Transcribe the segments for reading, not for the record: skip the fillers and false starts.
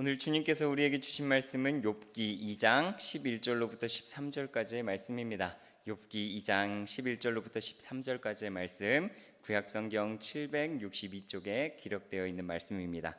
오늘 주님께서 우리에게 주신 말씀은 욥기 2장 11절로부터 13절까지의 말씀입니다. 욥기 2장 11절로부터 13절까지의 말씀, 구약성경 762쪽에 기록되어 있는 말씀입니다.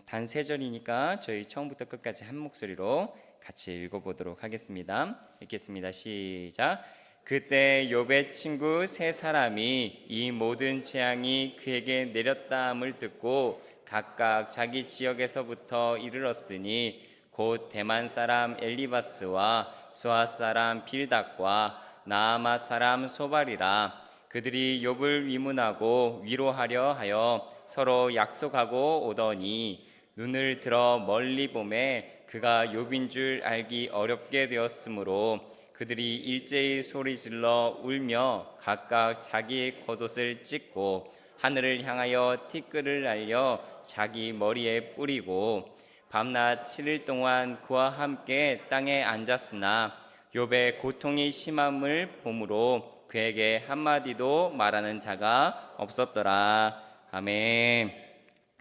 단 3절이니까 저희 처음부터 끝까지 한 목소리로 같이 읽어보도록 하겠습니다. 읽겠습니다. 시작. 그때 욥의 친구 세 사람이 이 모든 재앙이 그에게 내렸다함을 듣고 각각 자기 지역에서부터 이르렀으니 곧 대만 사람 엘리바스와 수아 사람 빌닷과 나아마 사람 소발이라. 그들이 욥을 위문하고 위로하려 하여 서로 약속하고 오더니 눈을 들어 멀리 보매 그가 욥인 줄 알기 어렵게 되었으므로 그들이 일제히 소리질러 울며 각각 자기 겉옷을 찢고 하늘을 향하여 티끌을 날려 자기 머리에 뿌리고 밤낮 7일 동안 그와 함께 땅에 앉았으나 욥의 고통이 심함을 보므로 그에게 한마디도 말하는 자가 없었더라. 아멘.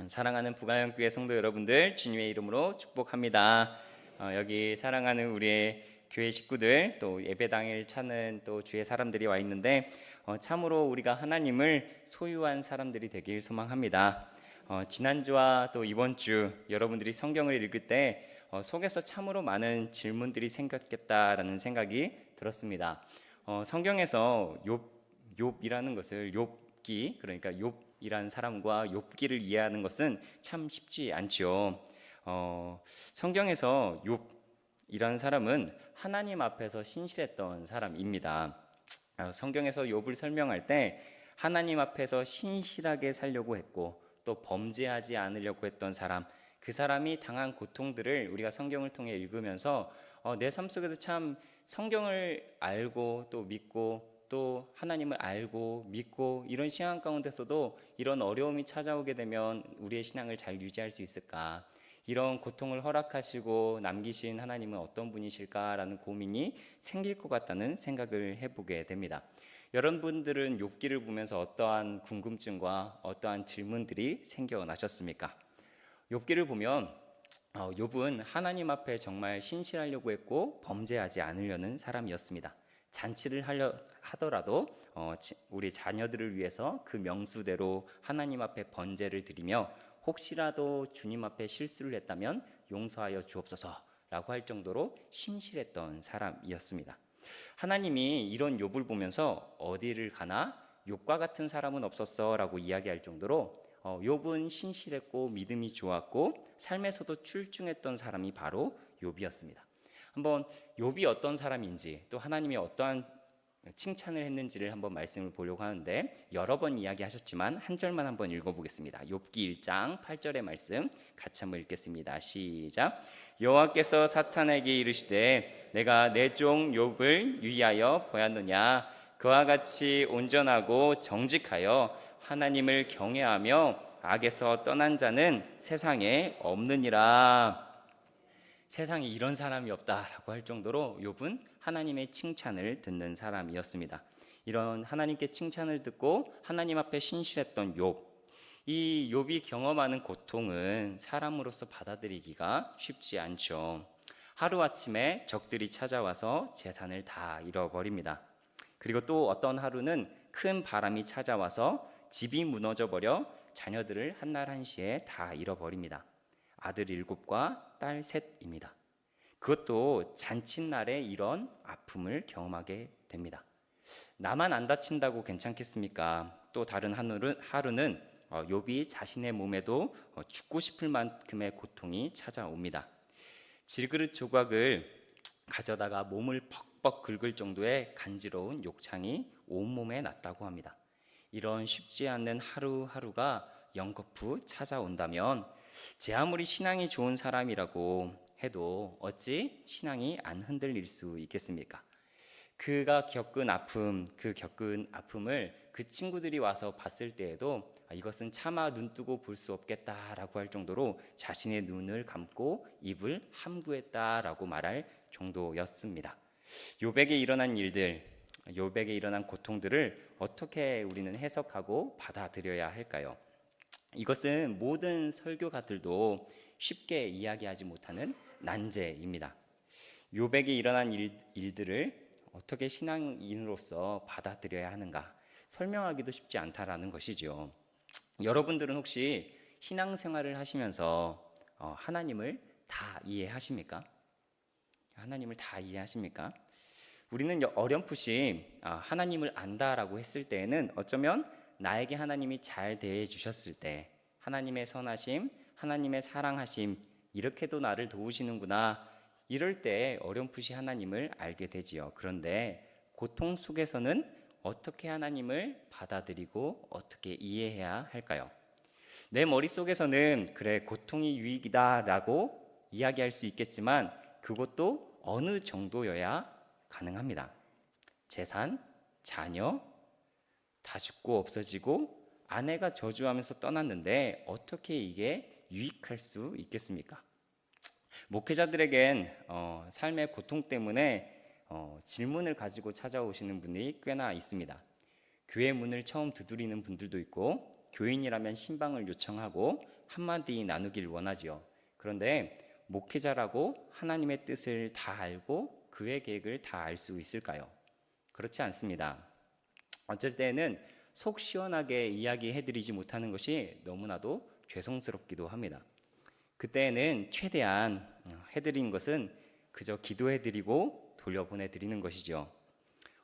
사랑하는 부가영교회 성도 여러분들, 주님의 이름으로 축복합니다. 여기 사랑하는 우리의 교회 식구들, 또 예배당을 찾는 또 주의 사람들이 와 있는데 참으로 우리가 하나님을 소유한 사람들이 되길 소망합니다. 지난주와 또 이번 주 여러분들이 성경을 읽을 때 속에서 참으로 많은 질문들이 생겼겠다라는 생각이 들었습니다. 성경에서 욥이라는 것을 욥기, 그러니까 욥이라는 사람과 욥기를 이해하는 것은 참 쉽지 않지요. 성경에서 욥이라는 사람은 하나님 앞에서 신실했던 사람입니다. 성경에서 욥을 설명할 때 하나님 앞에서 신실하게 살려고 했고 또 범죄하지 않으려고 했던 사람, 그 사람이 당한 고통들을 우리가 성경을 통해 읽으면서 내 삶 속에서 참 성경을 알고 또 믿고 또 하나님을 알고 믿고 이런 신앙 가운데서도 이런 어려움이 찾아오게 되면 우리의 신앙을 잘 유지할 수 있을까? 이런 고통을 허락하시고 남기신 하나님은 어떤 분이실까라는 고민이 생길 것 같다는 생각을 해보게 됩니다. 여러분들은 욥기를 보면서 어떠한 궁금증과 어떠한 질문들이 생겨나셨습니까? 욥기를 보면 욥은 하나님 앞에 정말 신실하려고 했고 범죄하지 않으려는 사람이었습니다. 잔치를 하더라도 우리 자녀들을 위해서 그 명수대로 하나님 앞에 번제를 드리며 혹시라도 주님 앞에 실수를 했다면 용서하여 주옵소서라고 할 정도로 신실했던 사람이었습니다. 하나님이 이런 욥을 보면서 어디를 가나 욥과 같은 사람은 없었어라고 이야기할 정도로 욥은 신실했고 믿음이 좋았고 삶에서도 출중했던 사람이 바로 욥이었습니다. 한번 욥이 어떤 사람인지 또 하나님이 어떠한 칭찬을 했는지를 한번 말씀을 보려고 하는데 여러 번 이야기하셨지만 한 절만 한번 읽어보겠습니다. 욥기 1장 8절의 말씀 같이 한번 읽겠습니다. 시작. 여호와께서 사탄에게 이르시되 내가 내 종 욥을 위하여 보았느냐? 그와 같이 온전하고 정직하여 하나님을 경외하며 악에서 떠난 자는 세상에 없느니라. 세상에 이런 사람이 없다라고 할 정도로 욥은 하나님의 칭찬을 듣는 사람이었습니다. 이런 하나님께 칭찬을 듣고 하나님 앞에 신실했던 욥, 이 욥이 경험하는 고통은 사람으로서 받아들이기가 쉽지 않죠. 하루아침에 적들이 찾아와서 재산을 다 잃어버립니다. 그리고 또 어떤 하루는 큰 바람이 찾아와서 집이 무너져버려 자녀들을 한날 한시에 다 잃어버립니다. 아들 7과 딸 3입니다. 그것도 잔칫날에 이런 아픔을 경험하게 됩니다. 나만 안 다친다고 괜찮겠습니까? 또 다른 하루는 욥이 자신의 몸에도 죽고 싶을 만큼의 고통이 찾아옵니다. 질그릇 조각을 가져다가 몸을 벅벅 긁을 정도의 간지러운 욕창이 온몸에 났다고 합니다. 이런 쉽지 않는 하루하루가 연거푸 찾아온다면 제 아무리 신앙이 좋은 사람이라고 해도 어찌 신앙이 안 흔들릴 수 있겠습니까? 그가 겪은 아픔, 그 겪은 아픔을 그 친구들이 와서 봤을 때에도 이것은 차마 눈뜨고 볼 수 없겠다라고 할 정도로 자신의 눈을 감고 입을 함구했다라고 말할 정도였습니다. 욥에게 일어난 일들, 욥에게 일어난 고통들을 어떻게 우리는 해석하고 받아들여야 할까요? 이것은 모든 설교가들도 쉽게 이야기하지 못하는 난제입니다. 욥에게 일어난 일들을 어떻게 신앙인으로서 받아들여야 하는가 설명하기도 쉽지 않다라는 것이죠. 여러분들은 혹시 신앙생활을 하시면서 하나님을 다 이해하십니까? 하나님을 다 이해하십니까? 우리는 어렴풋이 하나님을 안다라고 했을 때에는 어쩌면 나에게 하나님이 잘 대해 주셨을 때 하나님의 선하심, 하나님의 사랑하심 이렇게도 나를 도우시는구나 이럴 때 어렴풋이 하나님을 알게 되지요. 그런데 고통 속에서는 어떻게 하나님을 받아들이고 어떻게 이해해야 할까요? 내 머릿속에서는 그래 고통이 유익이다라고 이야기할 수 있겠지만 그것도 어느 정도여야 가능합니다. 재산, 자녀 다 죽고 없어지고 아내가 저주하면서 떠났는데 어떻게 이게 유익할 수 있겠습니까? 목회자들에겐 삶의 고통 때문에 질문을 가지고 찾아오시는 분이 꽤나 있습니다. 교회 문을 처음 두드리는 분들도 있고 교인이라면 신방을 요청하고 한마디 나누길 원하지요. 그런데 목회자라고 하나님의 뜻을 다 알고 그의 계획을 다 알 수 있을까요? 그렇지 않습니다. 어쩔 때는 속 시원하게 이야기해드리지 못하는 것이 너무나도 죄송스럽기도 합니다. 그때는 최대한 해드린 것은 그저 기도해드리고 돌려보내드리는 것이죠.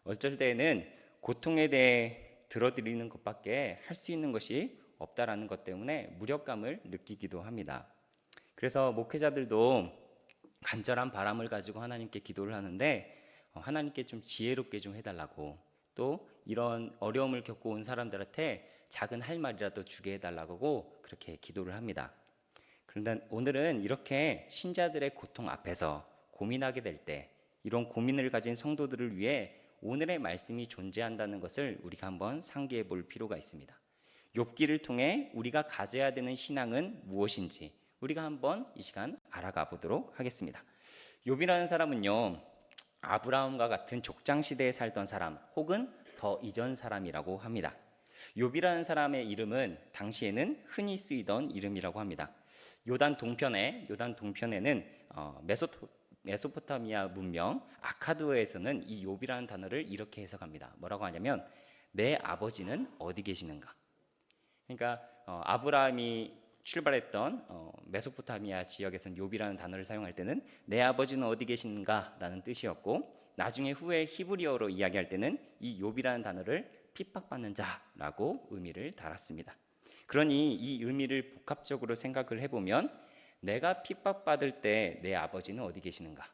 어쩔 때는 고통에 대해 들어드리는 것밖에 할 수 있는 것이 없다라는 것 때문에 무력감을 느끼기도 합니다. 그래서 목회자들도 간절한 바람을 가지고 하나님께 기도를 하는데 하나님께 좀 지혜롭게 좀 해달라고 또 이런 어려움을 겪고 온 사람들한테 작은 할 말이라도 주게 해달라고 그렇게 기도를 합니다. 그런데 오늘은 이렇게 신자들의 고통 앞에서 고민하게 될 때 이런 고민을 가진 성도들을 위해 오늘의 말씀이 존재한다는 것을 우리가 한번 상기해 볼 필요가 있습니다. 욥기를 통해 우리가 가져야 되는 신앙은 무엇인지 우리가 한번 이 시간 알아가 보도록 하겠습니다. 욥이라는 사람은요, 아브라함과 같은 족장 시대에 살던 사람 혹은 더 이전 사람이라고 합니다. 욥이라는 사람의 이름은 당시에는 흔히 쓰이던 이름이라고 합니다. 요단 동편에는 메소포타미아 문명 아카드에서는 이 욥이라는 단어를 이렇게 해석합니다. 뭐라고 하냐면 내 아버지는 어디 계시는가? 그러니까 아브라함이 출발했던 메소포타미아 지역에서는 욥이라는 단어를 사용할 때는 내 아버지는 어디 계신가라는 뜻이었고 나중에 후에 히브리어로 이야기할 때는 이 욥이라는 단어를 핍박받는 자라고 의미를 달았습니다. 그러니 이 의미를 복합적으로 생각을 해보면 내가 핍박받을 때 내 아버지는 어디 계시는가?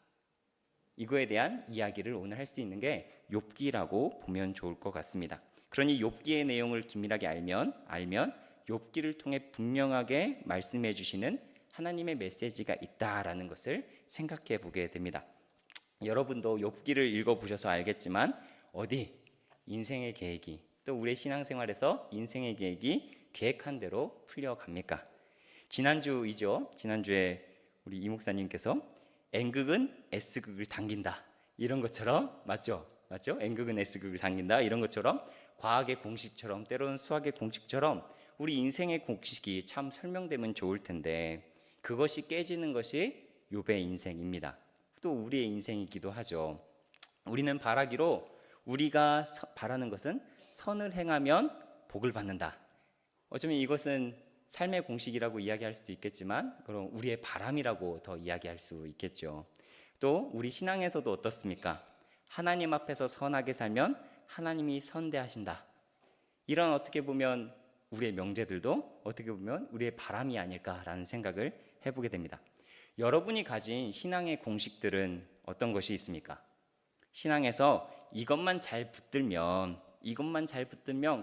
이거에 대한 이야기를 오늘 할 수 있는 게 욥기라고 보면 좋을 것 같습니다. 그러니 욥기의 내용을 긴밀하게 알면 욥기를 통해 분명하게 말씀해 주시는 하나님의 메시지가 있다라는 것을 생각해 보게 됩니다. 여러분도 욥기를 읽어보셔서 알겠지만 어디 인생의 계획이 또 우리의 신앙생활에서 인생의 계획이 계획한 대로 풀려갑니까? 지난주에 우리 이 목사님께서 N극은 S극을 당긴다 이런 것처럼 맞죠? N극은 S극을 당긴다 이런 것처럼 과학의 공식처럼 때로는 수학의 공식처럼 우리 인생의 공식이 참 설명되면 좋을 텐데 그것이 깨지는 것이 욥의 인생입니다. 또 우리의 인생이기도 하죠. 우리는 바라기로 우리가 바라는 것은 선을 행하면 복을 받는다. 어쩌면 이것은 삶의 공식이라고 이야기할 수도 있겠지만 그럼 우리의 바람이라고 더 이야기할 수 있겠죠. 또 우리 신앙에서도 어떻습니까? 하나님 앞에서 선하게 살면 하나님이 선대하신다. 이런 어떻게 보면 우리의 명제들도 어떻게 보면 우리의 바람이 아닐까라는 생각을 해보게 됩니다. 여러분이 가진 신앙의 공식들은 어떤 것이 있습니까? 신앙에서 이것만 잘 붙들면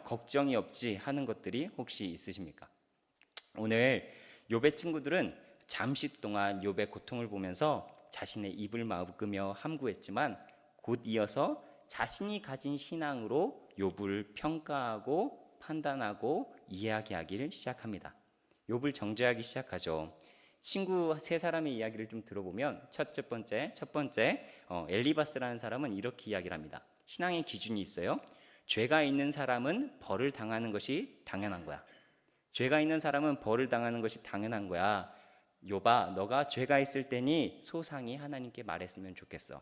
걱정이 없지 하는 것들이 혹시 있으십니까? 오늘 욥의 친구들은 잠시 동안 욥의 고통을 보면서 자신의 입을 막으며 함구했지만 곧 이어서 자신이 가진 신앙으로 욥을 평가하고 판단하고 이야기하기를 시작합니다. 욥을 정죄하기 시작하죠. 친구 세 사람의 이야기를 좀 들어보면 첫 번째 엘리바스라는 사람은 이렇게 이야기를 합니다. 신앙의 기준이 있어요. 죄가 있는 사람은 벌을 당하는 것이 당연한 거야. 죄가 있는 사람은 벌을 당하는 것이 당연한 거야. 욥아, 너가 죄가 있을 때니 소상히 하나님께 말했으면 좋겠어.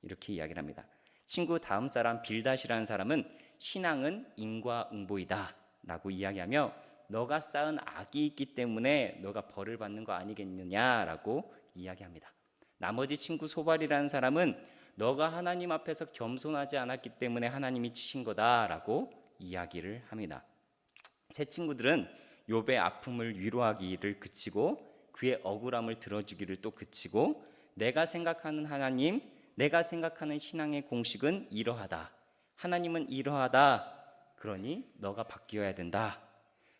이렇게 이야기를 합니다. 친구 다음 사람 빌닷이라는 사람은 신앙은 인과응보이다 라고 이야기하며 너가 쌓은 악이 있기 때문에 너가 벌을 받는 거 아니겠느냐라고 이야기합니다. 나머지 친구 소발이라는 사람은 너가 하나님 앞에서 겸손하지 않았기 때문에 하나님이 치신 거다라고 이야기를 합니다. 세 친구들은 욥의 아픔을 위로하기를 그치고 그의 억울함을 들어주기를 또 그치고 내가 생각하는 하나님, 내가 생각하는 신앙의 공식은 이러하다. 하나님은 이러하다. 그러니 너가 바뀌어야 된다.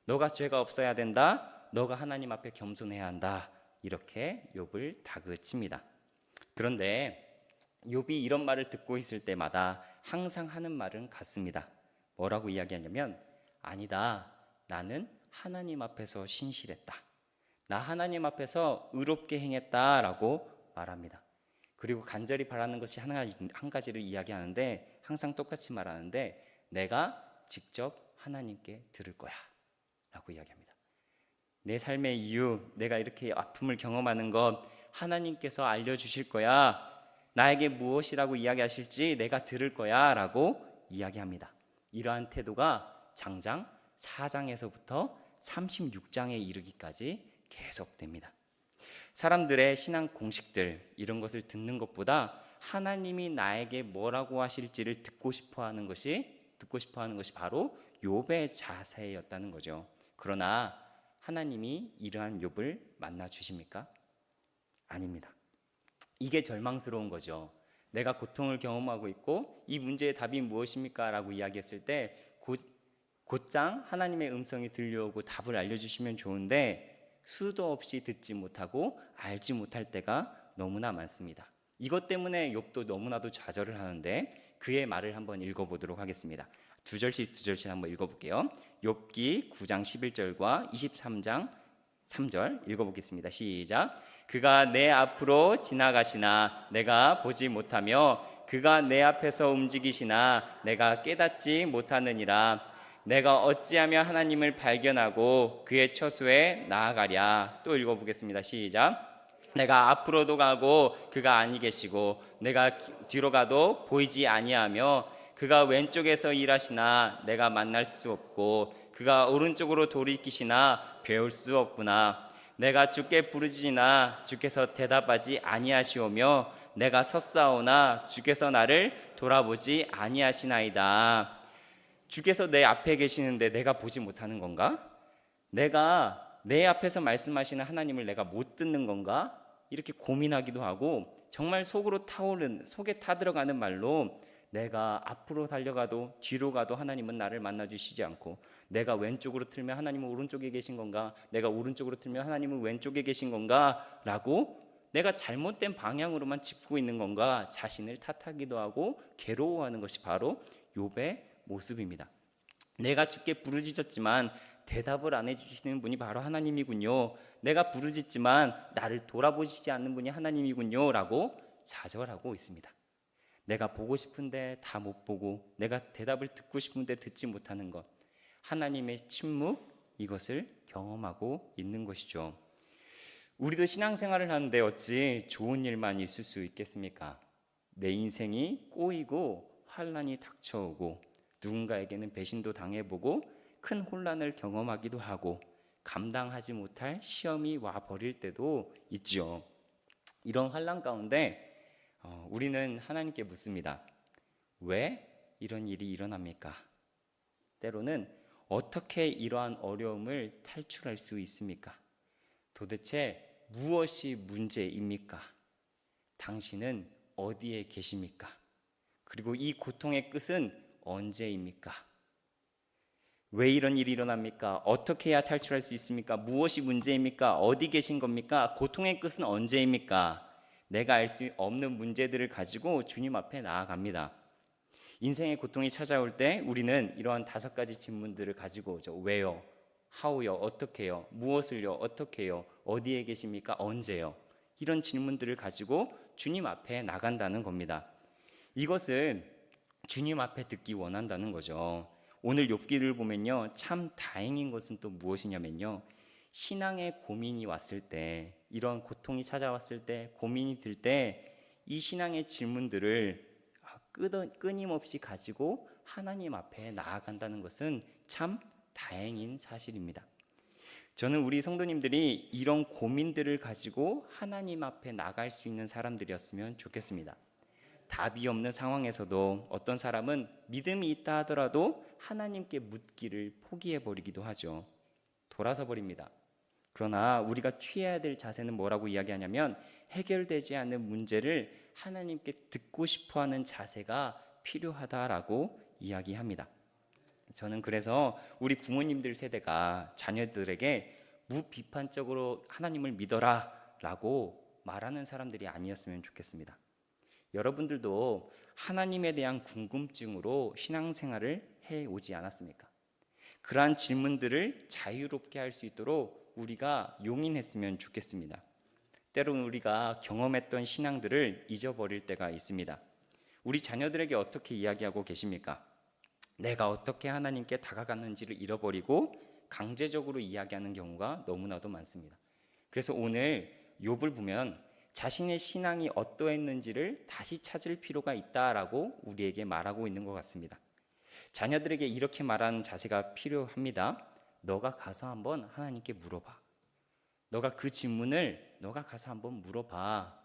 너가 죄가 없어야 된다. 너가 하나님 앞에 겸손해야 한다. 이렇게 욥을 다그칩니다. 그런데 욥이 이런 말을 듣고 있을 때마다 항상 하는 말은 같습니다. 뭐라고 이야기하냐면 아니다. 나는 하나님 앞에서 신실했다. 나 하나님 앞에서 의롭게 행했다라고 말합니다. 그리고 간절히 바라는 것이 한 가지를 이야기하는데 항상 똑같이 말하는데 내가 직접 하나님께 들을 거야 라고 이야기합니다. 내 삶의 이유, 내가 이렇게 아픔을 경험하는 것 하나님께서 알려주실 거야. 나에게 무엇이라고 이야기하실지 내가 들을 거야 라고 이야기합니다. 이러한 태도가 장장 4장에서부터 36장에 이르기까지 계속됩니다. 사람들의 신앙 공식들 이런 것을 듣는 것보다 하나님이 나에게 뭐라고 하실지를 듣고 싶어 하는 것이 바로 욥의 자세였다는 거죠. 그러나 하나님이 이러한 욥을 만나 주십니까? 아닙니다. 이게 절망스러운 거죠. 내가 고통을 경험하고 있고 이 문제의 답이 무엇입니까? 라고 이야기했을 때 곧장 하나님의 음성이 들려오고 답을 알려주시면 좋은데 수도 없이 듣지 못하고 알지 못할 때가 너무나 많습니다. 이것 때문에 욥도 너무나도 좌절을 하는데 그의 말을 한번 읽어보도록 하겠습니다. 두 절씩 한번 읽어볼게요. 욥기 9장 11절과 23장 3절 읽어보겠습니다. 시작. 그가 내 앞으로 지나가시나 내가 보지 못하며 그가 내 앞에서 움직이시나 내가 깨닫지 못하느니라. 내가 어찌하며 하나님을 발견하고 그의 처소에 나아가랴. 또 읽어보겠습니다. 시작. 내가 앞으로도 가고 그가 아니 계시고 내가 뒤로 가도 보이지 아니하며 그가 왼쪽에서 일하시나 내가 만날 수 없고 그가 오른쪽으로 돌이키시나 배울 수 없구나. 내가 주께 부르짖으나 주께서 대답하지 아니하시오며 내가 섰사오나 주께서 나를 돌아보지 아니하시나이다. 주께서 내 앞에 계시는데 내가 보지 못하는 건가? 내가 내 앞에서 말씀하시는 하나님을 내가 못 듣는 건가? 이렇게 고민하기도 하고 정말 속에 타들어가는 말로 내가 앞으로 달려가도 뒤로 가도 하나님은 나를 만나주시지 않고 내가 왼쪽으로 틀면 하나님은 오른쪽에 계신 건가? 내가 오른쪽으로 틀면 하나님은 왼쪽에 계신 건가? 라고 내가 잘못된 방향으로만 짚고 있는 건가? 자신을 탓하기도 하고 괴로워하는 것이 바로 욥의 모습입니다. 내가 주께 부르짖었지만 대답을 안 해주시는 분이 바로 하나님이군요. 내가 부르짖지만 나를 돌아보시지 않는 분이 하나님이군요 라고 좌절하고 있습니다. 내가 보고 싶은데 다 못 보고 내가 대답을 듣고 싶은데 듣지 못하는 것, 하나님의 침묵, 이것을 경험하고 있는 것이죠. 우리도 신앙생활을 하는데 어찌 좋은 일만 있을 수 있겠습니까? 내 인생이 꼬이고 환난이 닥쳐오고 누군가에게는 배신도 당해보고 큰 혼란을 경험하기도 하고 감당하지 못할 시험이 와버릴 때도 있죠. 이런 환난 가운데 우리는 하나님께 묻습니다. 왜 이런 일이 일어납니까? 때로는 어떻게 이러한 어려움을 탈출할 수 있습니까? 도대체 무엇이 문제입니까? 당신은 어디에 계십니까? 그리고 이 고통의 끝은 언제입니까? 왜 이런 일이 일어납니까? 어떻게 해야 탈출할 수 있습니까? 무엇이 문제입니까? 어디 계신 겁니까? 고통의 끝은 언제입니까? 내가 알 수 없는 문제들을 가지고 주님 앞에 나아갑니다. 인생의 고통이 찾아올 때 우리는 이러한 5가지 질문들을 가지고 오죠. 왜요? how요? 어떻게요? 무엇을요? 어떻게요? 어디에 계십니까? 언제요? 이런 질문들을 가지고 주님 앞에 나간다는 겁니다. 이것을 주님 앞에 듣기 원한다는 거죠. 오늘 욥기를 보면요, 참 다행인 것은 또 무엇이냐면요, 신앙의 고민이 왔을 때, 이런 고통이 찾아왔을 때, 고민이 들 때 이 신앙의 질문들을 끊임없이 가지고 하나님 앞에 나아간다는 것은 참 다행인 사실입니다. 저는 우리 성도님들이 이런 고민들을 가지고 하나님 앞에 나갈 수 있는 사람들이었으면 좋겠습니다. 답이 없는 상황에서도 어떤 사람은 믿음이 있다 하더라도 하나님께 묻기를 포기해버리기도 하죠. 돌아서 버립니다. 그러나 우리가 취해야 될 자세는 뭐라고 이야기하냐면, 해결되지 않는 문제를 하나님께 듣고 싶어하는 자세가 필요하다라고 이야기합니다. 저는 그래서 우리 부모님들 세대가 자녀들에게 무비판적으로 하나님을 믿어라 라고 말하는 사람들이 아니었으면 좋겠습니다. 여러분들도 하나님에 대한 궁금증으로 신앙생활을 해오지 않았습니까? 그러한 질문들을 자유롭게 할 수 있도록 우리가 용인했으면 좋겠습니다. 때로는 우리가 경험했던 신앙들을 잊어버릴 때가 있습니다. 우리 자녀들에게 어떻게 이야기하고 계십니까? 내가 어떻게 하나님께 다가갔는지를 잃어버리고 강제적으로 이야기하는 경우가 너무나도 많습니다. 그래서 오늘 욥을 보면 자신의 신앙이 어떠했는지를 다시 찾을 필요가 있다라고 우리에게 말하고 있는 것 같습니다. 자녀들에게 이렇게 말하는 자세가 필요합니다. 너가 가서 한번 하나님께 물어봐. 너가 그 질문을 너가 가서 한번 물어봐.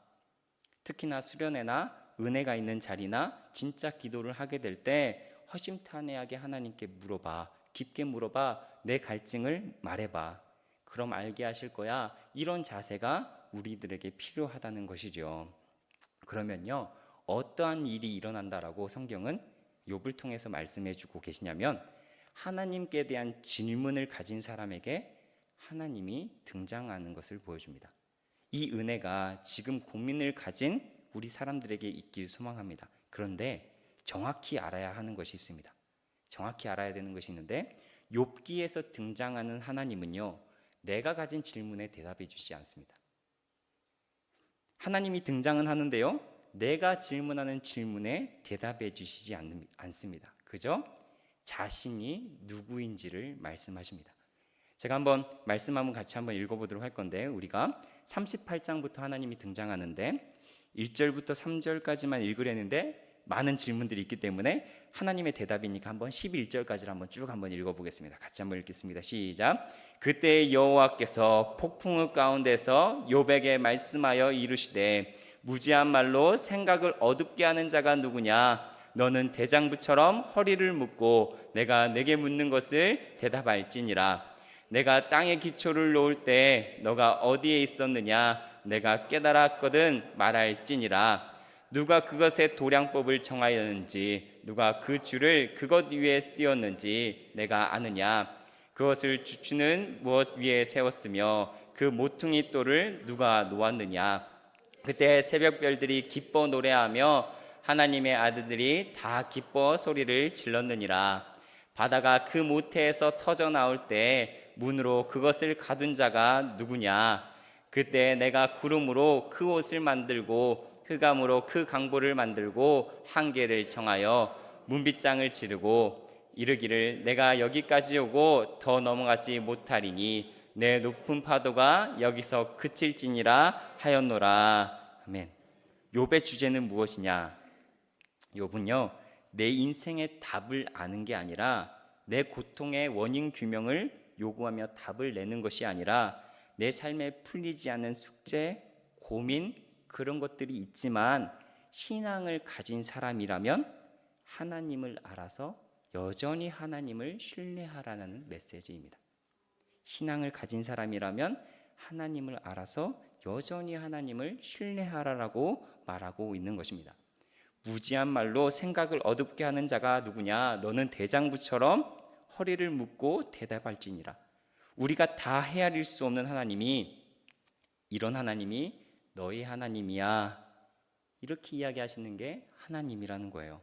특히나 수련회나 은혜가 있는 자리나 진짜 기도를 하게 될 때 허심탄회하게 하나님께 물어봐. 깊게 물어봐. 내 갈증을 말해봐. 그럼 알게 하실 거야. 이런 자세가 우리들에게 필요하다는 것이죠. 그러면요, 어떠한 일이 일어난다라고 성경은 욥을 통해서 말씀해 주고 계시냐면, 하나님께 대한 질문을 가진 사람에게 하나님이 등장하는 것을 보여줍니다. 이 은혜가 지금 고민을 가진 우리 사람들에게 있길 소망합니다. 그런데 정확히 알아야 하는 것이 있습니다. 정확히 알아야 되는 것이 있는데, 욥기에서 등장하는 하나님은요, 내가 가진 질문에 대답해 주시지 않습니다. 하나님이 등장은 하는데요, 내가 질문하는 질문에 대답해 주시지 않습니다. 그저 자신이 누구인지를 말씀하십니다. 제가 한번 말씀 한번 같이 한번 읽어보도록 할 건데, 우리가 38장부터 하나님이 등장하는데 1절부터 3절까지만 읽으려는데 많은 질문들이 있기 때문에 하나님의 대답이니까 한번 11절까지를 한번 쭉 한번 읽어보겠습니다. 같이 한번 읽겠습니다. 시작. 그때 여호와께서 폭풍의 가운데서 욥에게 말씀하여 이르시되, 무지한 말로 생각을 어둡게 하는 자가 누구냐? 너는 대장부처럼 허리를 묶고 내가 내게 묻는 것을 대답할지니라. 내가 땅에 기초를 놓을 때 너가 어디에 있었느냐? 내가 깨달았거든 말할지니라. 누가 그것의 도량법을 정하였는지, 누가 그 줄을 그것 위에 띄었는지 내가 아느냐? 그것을 주추는 무엇 위에 세웠으며 그 모퉁이 돌을 누가 놓았느냐? 그때 새벽별들이 기뻐 노래하며 하나님의 아들들이 다 기뻐 소리를 질렀느니라. 바다가 그 모태에서 터져 나올 때 문으로 그것을 가둔 자가 누구냐? 그때 내가 구름으로 그 옷을 만들고 흑암으로 그 강보를 만들고 한계를 정하여 문빗장을 지르고 이르기를 내가 여기까지 오고 더 넘어가지 못하리니 내 높은 파도가 여기서 그칠지니라 하였노라. 아멘. 욥의 주제는 무엇이냐? 욥은요, 내 인생의 답을 아는 게 아니라 내 고통의 원인 규명을 요구하며 답을 내는 것이 아니라 내 삶에 풀리지 않는 숙제, 고민, 그런 것들이 있지만 신앙을 가진 사람이라면 하나님을 알아서 여전히 하나님을 신뢰하라는 메시지입니다. 신앙을 가진 사람이라면 하나님을 알아서 여전히 하나님을 신뢰하라라고 말하고 있는 것입니다. 무지한 말로 생각을 어둡게 하는 자가 누구냐? 너는 대장부처럼 허리를 묶고 대답할지니라. 우리가 다 헤아릴 수 없는 하나님이, 이런 하나님이 너희 하나님이야, 이렇게 이야기하시는 게 하나님이라는 거예요.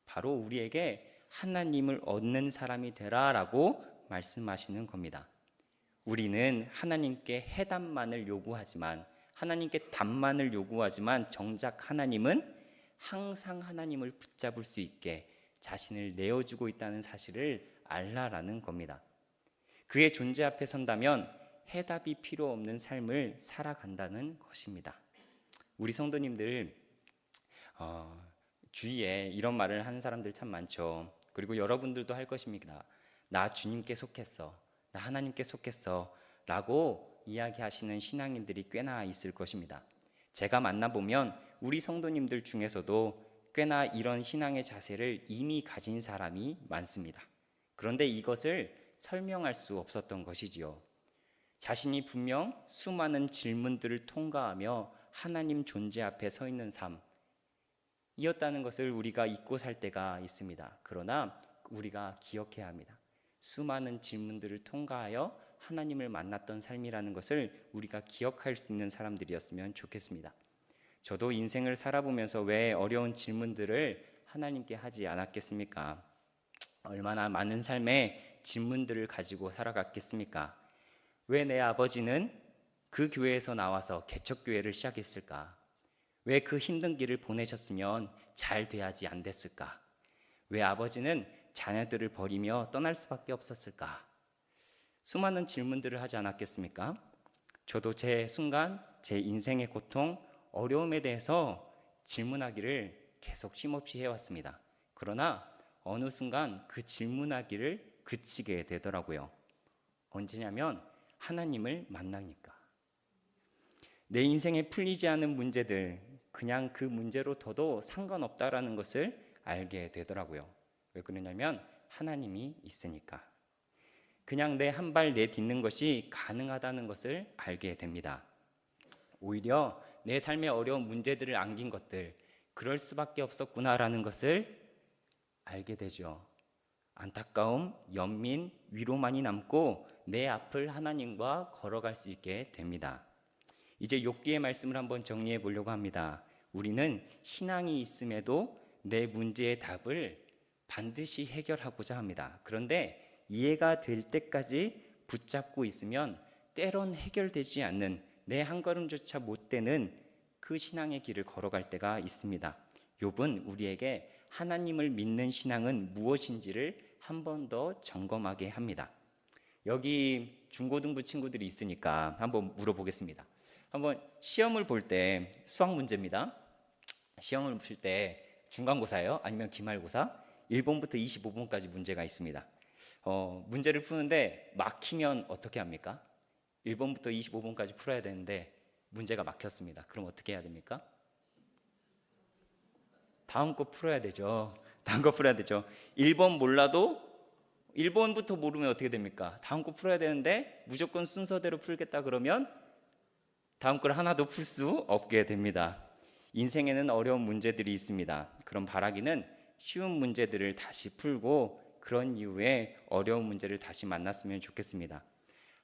바로 우리에게 하나님을 얻는 사람이 되라라고 말씀하시는 겁니다. 우리는 하나님께 해답만을 요구하지만, 하나님께 답만을 요구하지만 정작 하나님은 항상 하나님을 붙잡을 수 있게 자신을 내어주고 있다는 사실을 알라라는 겁니다. 그의 존재 앞에 선다면 해답이 필요 없는 삶을 살아간다는 것입니다. 우리 성도님들 주위에 이런 말을 하는 사람들 참 많죠. 그리고 여러분들도 할 것입니다. 나 주님께 속했어, 나 하나님께 속했어 라고 이야기하시는 신앙인들이 꽤나 있을 것입니다. 제가 만나보면 우리 성도님들 중에서도 꽤나 이런 신앙의 자세를 이미 가진 사람이 많습니다. 그런데 이것을 설명할 수 없었던 것이지요. 자신이 분명 수많은 질문들을 통과하며 하나님 존재 앞에 서 있는 삶이었다는 것을 우리가 잊고 살 때가 있습니다. 그러나 우리가 기억해야 합니다. 수많은 질문들을 통과하여 하나님을 만났던 삶이라는 것을 우리가 기억할 수 있는 사람들이었으면 좋겠습니다. 저도 인생을 살아보면서 왜 어려운 질문들을 하나님께 하지 않았겠습니까? 얼마나 많은 삶의 질문들을 가지고 살아갔겠습니까? 왜 내 아버지는 그 교회에서 나와서 개척교회를 시작했을까? 왜 그 힘든 길을 보내셨으면 잘 돼야지 안 됐을까? 왜 아버지는 자녀들을 버리며 떠날 수밖에 없었을까? 수많은 질문들을 하지 않았겠습니까? 저도 제 순간, 제 인생의 고통, 어려움에 대해서 질문하기를 계속 쉼없이 해왔습니다. 그러나 어느 순간 그 질문하기를 그치게 되더라고요. 언제냐면 하나님을 만나니까. 내 인생에 풀리지 않은 문제들, 그냥 그 문제로 둬도 상관없다라는 것을 알게 되더라고요. 왜 그러냐면 하나님이 있으니까. 그냥 내 한 발 내딛는 것이 가능하다는 것을 알게 됩니다. 오히려 내 삶의 어려운 문제들을 안긴 것들, 그럴 수밖에 없었구나라는 것을 알게 되죠. 안타까움, 연민, 위로만이 남고 내 앞을 하나님과 걸어갈 수 있게 됩니다. 이제 욥기의 말씀을 한번 정리해 보려고 합니다. 우리는 신앙이 있음에도 내 문제의 답을 반드시 해결하고자 합니다. 그런데 이해가 될 때까지 붙잡고 있으면 때론 해결되지 않는, 내 한 걸음조차 못 되는 그 신앙의 길을 걸어갈 때가 있습니다. 욥은 우리에게 하나님을 믿는 신앙은 무엇인지를 한 번 더 점검하게 합니다. 여기 중고등부 친구들이 있으니까 한번 물어보겠습니다. 한번 시험을 볼 때, 수학 문제입니다. 시험을 볼 때 중간고사예요? 아니면 기말고사? 1번부터 25번까지 문제가 있습니다. 문제를 푸는데 막히면 어떻게 합니까? 1번부터 25번까지 풀어야 되는데 문제가 막혔습니다. 그럼 어떻게 해야 됩니까? 다음 거 풀어야 되죠. 다음 거 풀어야 되죠. 1번 몰라도 1번부터 모르면 어떻게 됩니까? 다음 거 풀어야 되는데 무조건 순서대로 풀겠다 그러면 다음 걸 하나도 풀 수 없게 됩니다. 인생에는 어려운 문제들이 있습니다. 그럼 바라기는 쉬운 문제들을 다시 풀고 그런 이후에 어려운 문제를 다시 만났으면 좋겠습니다.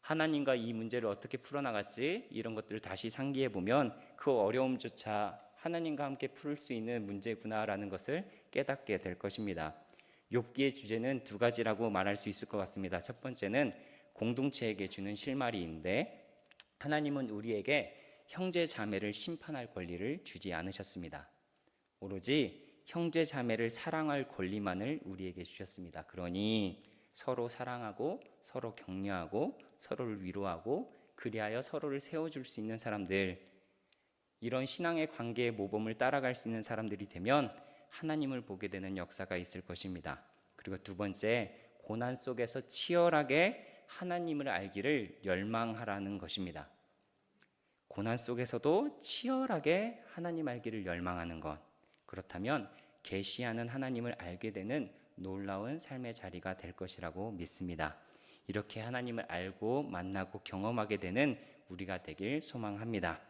하나님과 이 문제를 어떻게 풀어나갔지? 이런 것들을 다시 상기해 보면 그 어려움조차 하나님과 함께 풀 수 있는 문제구나라는 것을 깨닫게 될 것입니다. 욥기의 주제는 두 가지라고 말할 수 있을 것 같습니다. 첫 번째는 공동체에게 주는 실마리인데, 하나님은 우리에게 형제 자매를 심판할 권리를 주지 않으셨습니다. 오로지 형제 자매를 사랑할 권리만을 우리에게 주셨습니다. 그러니 서로 사랑하고 서로 격려하고 서로를 위로하고 그리하여 서로를 세워줄 수 있는 사람들, 이런 신앙의 관계의 모범을 따라갈 수 있는 사람들이 되면 하나님을 보게 되는 역사가 있을 것입니다. 그리고 두 번째, 고난 속에서 치열하게 하나님을 알기를 열망하라는 것입니다. 고난 속에서도 치열하게 하나님 알기를 열망하는 것, 그렇다면 계시하는 하나님을 알게 되는 놀라운 삶의 자리가 될 것이라고 믿습니다. 이렇게 하나님을 알고 만나고 경험하게 되는 우리가 되길 소망합니다.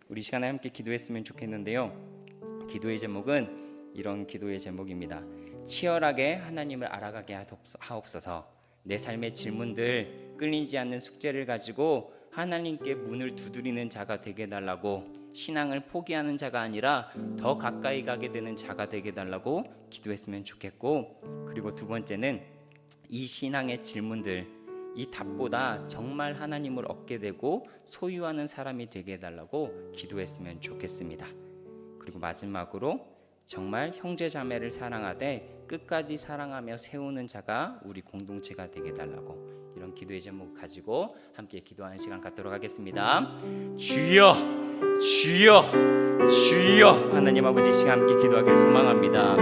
우리 시간에 함께 기도했으면 좋겠는데요. 기도의 제목은 이런 기도의 제목입니다. 치열하게 하나님을 알아가게 하옵소서. 내 삶의 질문들, 끌리지 않는 숙제를 가지고 하나님께 문을 두드리는 자가 되게 해달라고, 신앙을 포기하는 자가 아니라 더 가까이 가게 되는 자가 되게 해달라고 기도했으면 좋겠고, 그리고 두 번째는 이 신앙의 질문들, 이 답보다 정말 하나님을 얻게 되고 소유하는 사람이 되게 해달라고 기도했으면 좋겠습니다. 그리고 마지막으로 정말 형제 자매를 사랑하되 끝까지 사랑하며 세우는 자가 우리 공동체가 되게 해달라고, 이런 기도의 제목 가지고 함께 기도하는 시간 갖도록 하겠습니다. 주여 주여 주여. 하나님 아버지, 시간 함께 기도하길 소망합니다.